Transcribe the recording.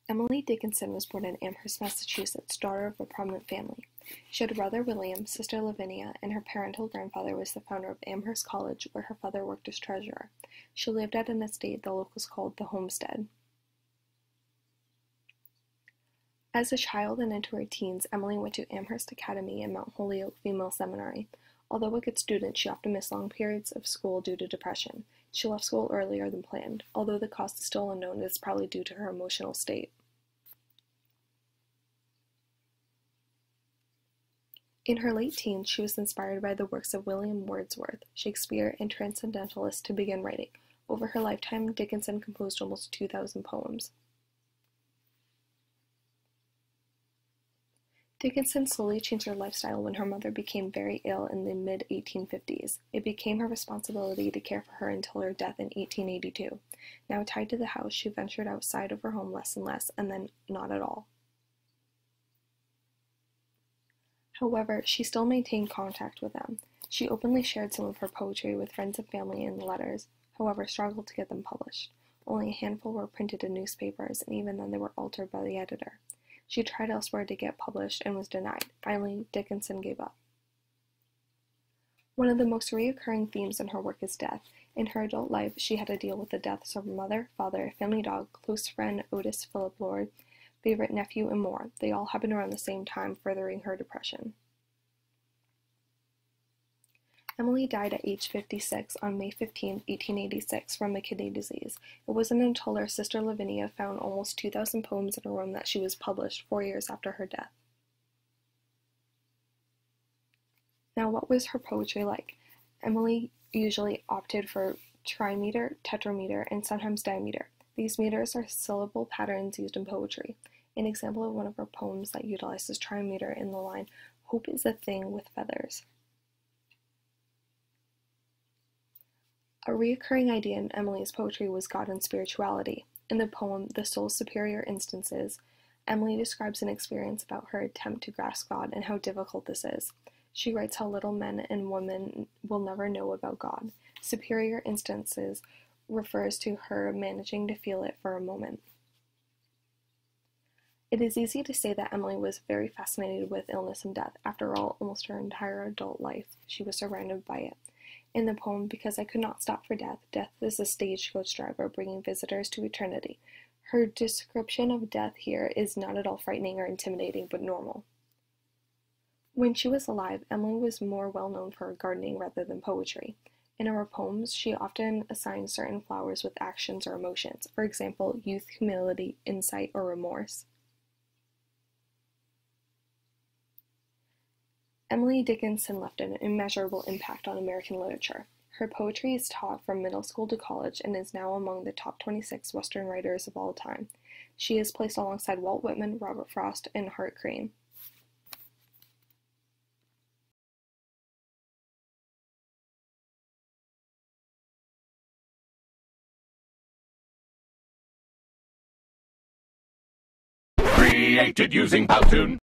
Emily Dickinson was born in Amherst, Massachusetts, daughter of a prominent family. She had a brother, William, sister Lavinia, and her parental grandfather was the founder of Amherst College, where her father worked as treasurer. She lived at an estate the locals called the Homestead. As a child and into her teens, Emily went to Amherst Academy and Mount Holyoke Female Seminary. Although a good student, she often missed long periods of school due to depression. She left school earlier than planned. Although the cause is still unknown, it is probably due to her emotional state. In her late teens, she was inspired by the works of William Wordsworth, Shakespeare, and Transcendentalists to begin writing. Over her lifetime, Dickinson composed almost 2,000 poems. Dickinson slowly changed her lifestyle when her mother became very ill in the mid-1850s. It became her responsibility to care for her until her death in 1882. Now tied to the house, she ventured outside of her home less and less, and then not at all. However, she still maintained contact with them. She openly shared some of her poetry with friends and family in letters, however struggled to get them published. Only a handful were printed in newspapers, and even then they were altered by the editor. She tried elsewhere to get published and was denied. Finally, Dickinson gave up. One of the most recurring themes in her work is death. In her adult life, she had to deal with the deaths of her mother, father, family dog, close friend Otis Philip Lord, favorite nephew, and more. They all happened around the same time, furthering her depression. Emily died at age 56 on May 15, 1886, from a kidney disease. It wasn't until her sister Lavinia found almost 2,000 poems in her room that she was published 4 years after her death. Now, what was her poetry like? Emily usually opted for trimeter, tetrameter, and sometimes dimeter. These meters are syllable patterns used in poetry. An example of one of her poems that utilizes trimeter in the line, "Hope is a thing with feathers." A recurring idea in Emily's poetry was God and spirituality. In the poem, The Soul's Superior Instances, Emily describes an experience about her attempt to grasp God and how difficult this is. She writes how little men and women will never know about God. Superior Instances refers to her managing to feel it for a moment. It is easy to say that Emily was very fascinated with illness and death. After all, almost her entire adult life, she was surrounded by it. In the poem, Because I Could Not Stop for Death, death is a stagecoach driver bringing visitors to eternity. Her description of death here is not at all frightening or intimidating, but normal. When she was alive, Emily was more well known for her gardening rather than poetry. In her poems, she often assigned certain flowers with actions or emotions, for example, youth, humility, insight, or remorse. Emily Dickinson left an immeasurable impact on American literature. Her poetry is taught from middle school to college and is now among the top 26 Western writers of all time. She is placed alongside Walt Whitman, Robert Frost, and Hart Crane. Created using Powtoon.